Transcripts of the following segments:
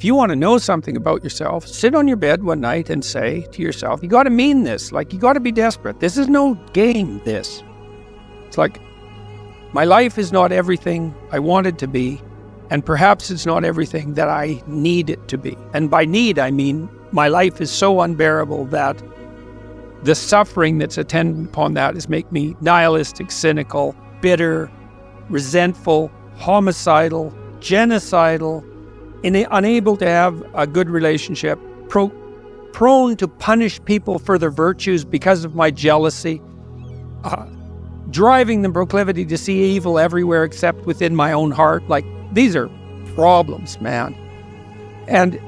If you want to know something about yourself, sit on your bed one night and say to yourself, you got to mean this. Like, you got to be desperate. This is no game, this. It's like, my life is not everything I want it to be, and perhaps it's not everything that I need it to be. And by need, I mean my life is so unbearable that the suffering that's attendant upon that is make me nihilistic, cynical, bitter, resentful, homicidal, genocidal, unable to have a good relationship, prone to punish people for their virtues because of my jealousy, driving the proclivity to see evil everywhere except within my own heart. Like, these are problems, man. And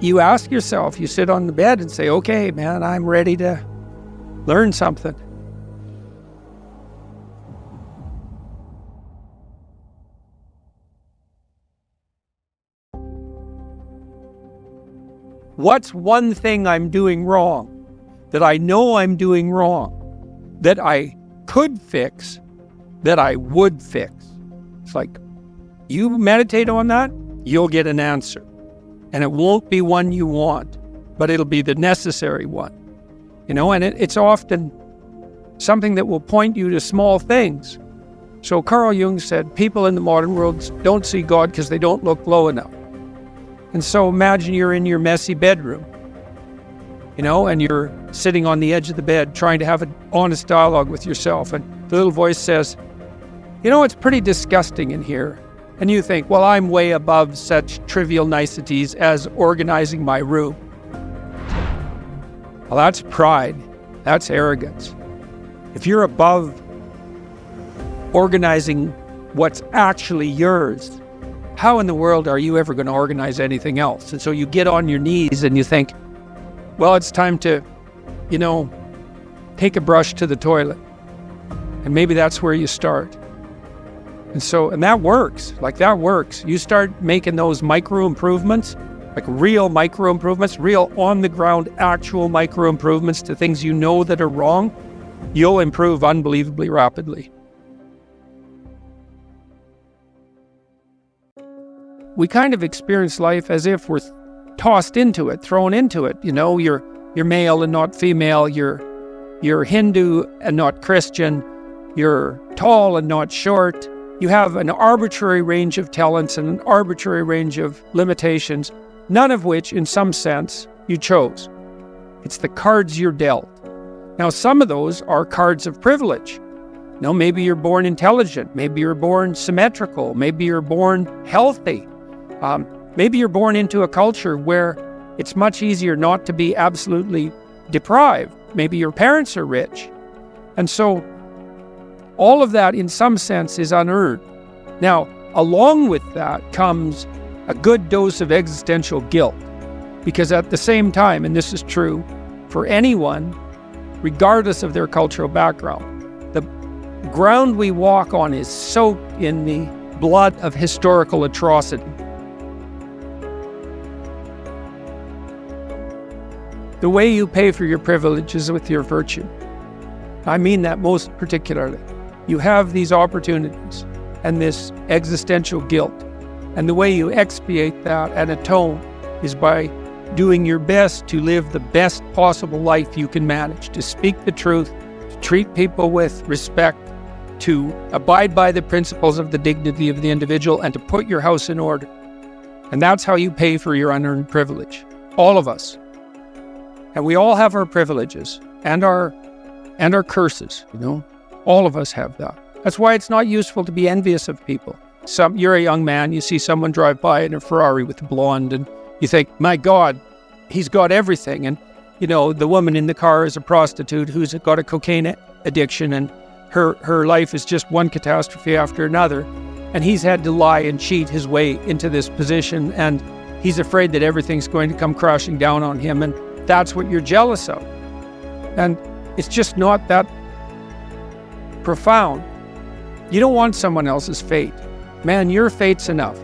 you ask yourself, you sit on the bed and say, okay, man, I'm ready to learn something. What's one thing I'm doing wrong, that I know I'm doing wrong, that I could fix, that I would fix? It's like, you meditate on that, you'll get an answer. And it won't be one you want, but it'll be the necessary one. And it's often something that will point you to small things. So Carl Jung said, people in the modern world don't see God because they don't look low enough. And so imagine you're in your messy bedroom, and you're sitting on the edge of the bed trying to have an honest dialogue with yourself. And the little voice says, it's pretty disgusting in here. And you think, well, I'm way above such trivial niceties as organizing my room. Well, that's pride. That's arrogance. If you're above organizing what's actually yours, how in the world are you ever going to organize anything else? And so you get on your knees and you think, well, it's time to, take a brush to the toilet. And maybe that's where you start. And that works. That works. You start making those micro improvements, like real micro improvements, real on the ground, actual micro improvements to things that are wrong, you'll improve unbelievably rapidly. We kind of experience life as if we're tossed into it, thrown into it. You're male and not female. You're Hindu and not Christian. You're tall and not short. You have an arbitrary range of talents and an arbitrary range of limitations, none of which, in some sense, you chose. It's the cards you're dealt. Now, some of those are cards of privilege. Maybe you're born intelligent. Maybe you're born symmetrical. Maybe you're born healthy. Maybe you're born into a culture where it's much easier not to be absolutely deprived. Maybe your parents are rich. And so all of that, in some sense, is unearned. Now, along with that comes a good dose of existential guilt. Because at the same time, and this is true for anyone, regardless of their cultural background, the ground we walk on is soaked in the blood of historical atrocity. The way you pay for your privilege is with your virtue. I mean that most particularly. You have these opportunities and this existential guilt. And the way you expiate that and atone is by doing your best to live the best possible life you can manage, to speak the truth, to treat people with respect, to abide by the principles of the dignity of the individual, and to put your house in order. And that's how you pay for your unearned privilege. All of us. And we all have our privileges and our curses, All of us have that. That's why it's not useful to be envious of people. You're a young man, you see someone drive by in a Ferrari with a blonde, and you think, my God, he's got everything. And, the woman in the car is a prostitute who's got a cocaine addiction, and her life is just one catastrophe after another. And he's had to lie and cheat his way into this position, and he's afraid that everything's going to come crashing down on him, and that's what you're jealous of. And it's just not that profound. You don't want someone else's fate. Man, your fate's enough,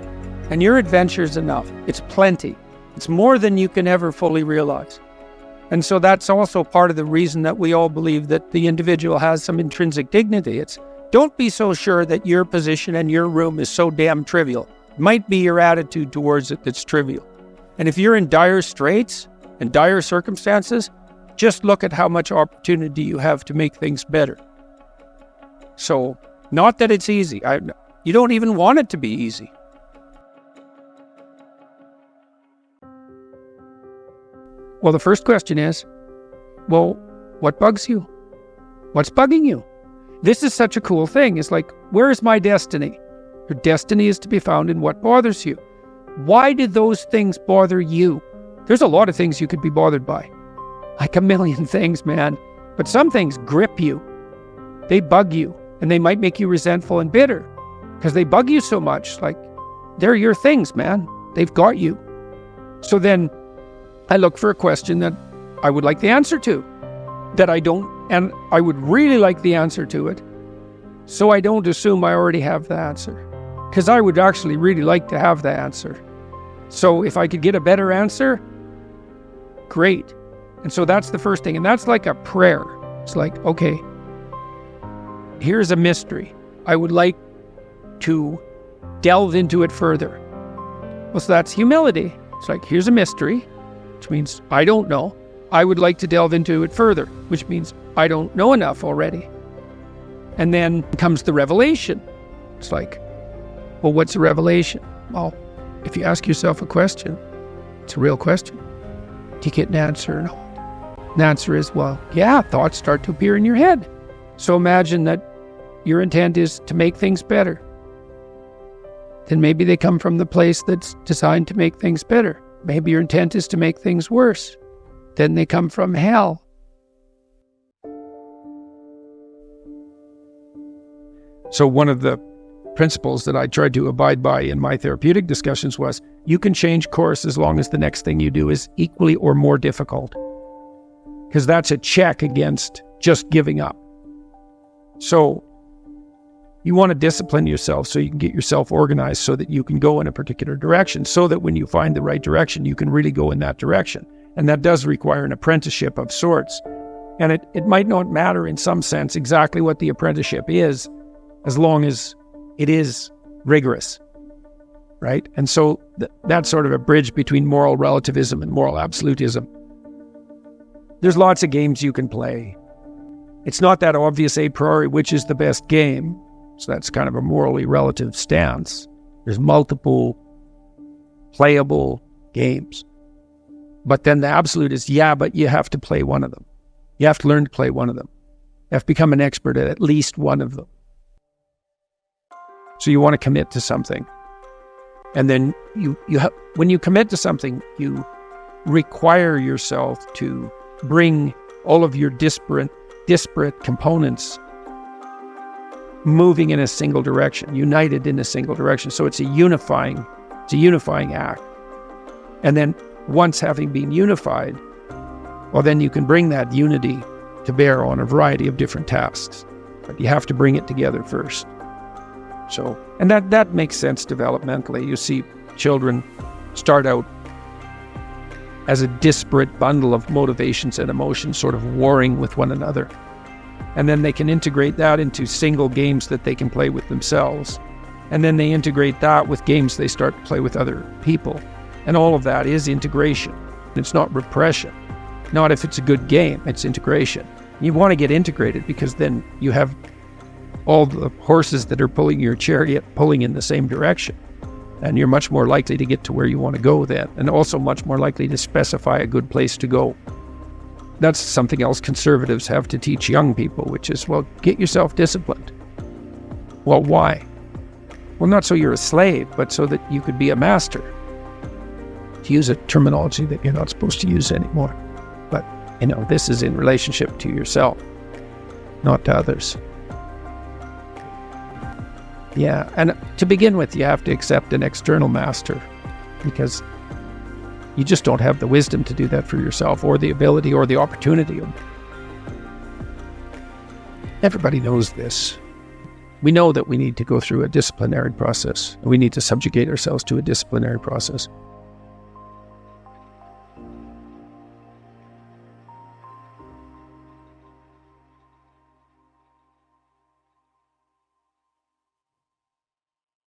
and your adventure's enough. It's plenty. It's more than you can ever fully realize. And so that's also part of the reason that we all believe that the individual has some intrinsic dignity. It's, don't be so sure that your position and your room is so damn trivial. It might be your attitude towards it that's trivial. And if you're in dire straits and dire circumstances, just look at how much opportunity you have to make things better. So, not that it's easy. You don't even want it to be easy. Well, the first question is, well, what bugs you? What's bugging you? This is such a cool thing. It's like, where is my destiny? Your destiny is to be found in what bothers you. Why did those things bother you? There's a lot of things you could be bothered by. Like a million things, man. But some things grip you. They bug you. And they might make you resentful and bitter. Because they bug you so much. Like, they're your things, man. They've got you. So then I look for a question that I would like the answer to. That I don't, and I would really like the answer to it. So I don't assume I already have the answer. Because I would actually really like to have the answer. So if I could get a better answer, great. And so that's the first thing. And that's like a prayer. It's like, okay, here's a mystery. I would like to delve into it further. Well, so that's humility. It's like, here's a mystery, which means I don't know. I would like to delve into it further, which means I don't know enough already. And then comes the revelation. It's like, well, what's a revelation? Well, if you ask yourself a question, it's a real question. Do you get an answer or not? The answer is, well, yeah, thoughts start to appear in your head. So imagine that your intent is to make things better. Then maybe they come from the place that's designed to make things better. Maybe your intent is to make things worse. Then they come from hell. So one of the principles that I tried to abide by in my therapeutic discussions was, you can change course as long as the next thing you do is equally or more difficult. Because that's a check against just giving up. So you want to discipline yourself so you can get yourself organized so that you can go in a particular direction, so that when you find the right direction, you can really go in that direction. And that does require an apprenticeship of sorts. And it might not matter in some sense exactly what the apprenticeship is, as long as it is rigorous, right? And so that's sort of a bridge between moral relativism and moral absolutism. There's lots of games you can play. It's not that obvious a priori which is the best game, so that's kind of a morally relative stance. There's multiple playable games. But then the absolute is, yeah, but you have to play one of them. You have to learn to play one of them. You have to become an expert at least one of them. So you want to commit to something. And then when you commit to something, you require yourself to bring all of your disparate components moving in a single direction, united in a single direction. So it's a unifying act. And then once having been unified, well, then you can bring that unity to bear on a variety of different tasks. But you have to bring it together first. So, and that makes sense developmentally. You see children start out as a disparate bundle of motivations and emotions sort of warring with one another. And then they can integrate that into single games that they can play with themselves. And then they integrate that with games they start to play with other people. And all of that is integration. It's not repression. Not if it's a good game, it's integration. You want to get integrated because then you have all the horses that are pulling your chariot pulling in the same direction. And you're much more likely to get to where you want to go then. And also much more likely to specify a good place to go. That's something else conservatives have to teach young people, which is, well, get yourself disciplined. Well, why? Well, not so you're a slave, but so that you could be a master. To use a terminology that you're not supposed to use anymore. But, this is in relationship to yourself, not to others. Yeah, and to begin with, you have to accept an external master because you just don't have the wisdom to do that for yourself, or the ability, or the opportunity. Everybody knows this. We know that we need to go through a disciplinary process. We need to subjugate ourselves to a disciplinary process.